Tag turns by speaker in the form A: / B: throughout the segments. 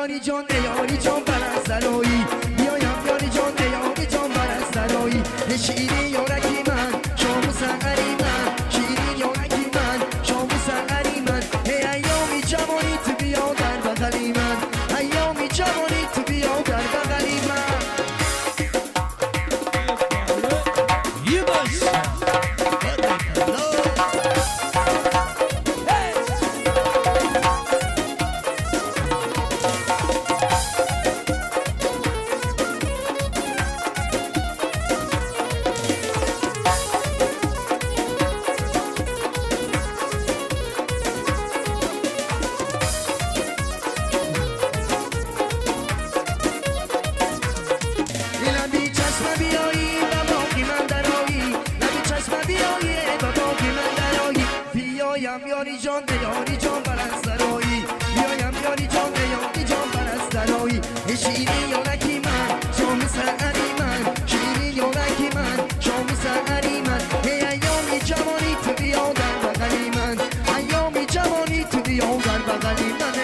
A: یاری جان یاری جان پرسترایی بیایم یاری جان یاری جان پرسترایی شیری یارکی من شام سحری من شیری یارکی من شام سحری من ایامی جوانی تو بیا در بغلی من ایامی جوانی تو بیا در بغلی من یاری جان یاری جان پرسترایی بیایم یاری جان یاری جان پرسترایی شیری یارکی من شام سحری من شیری یارکی من شام سحری من ایامی جوانی تو بیا در بغلی من ایامی جوانی تو بیا در بغلی من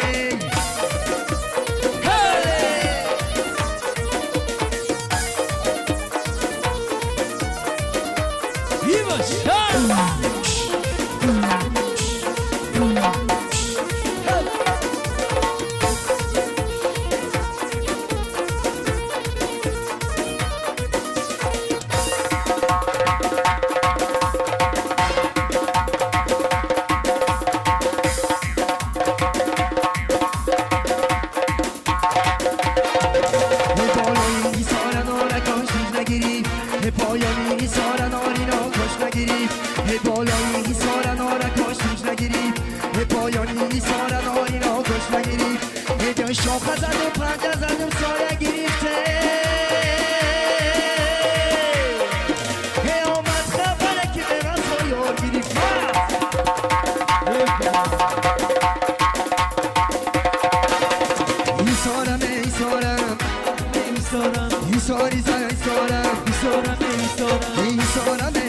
A: پایانی سارا نارینا کش نگیری بالایی سارا نارا کش نگیری پایانی سارا نارینا کش نگیری جای شاخه زدم پنجه زدم سایه گریفته آمد خبره که به من سایه گریفته ایسارم ایسارم ایساری زن ایسارم ایسارم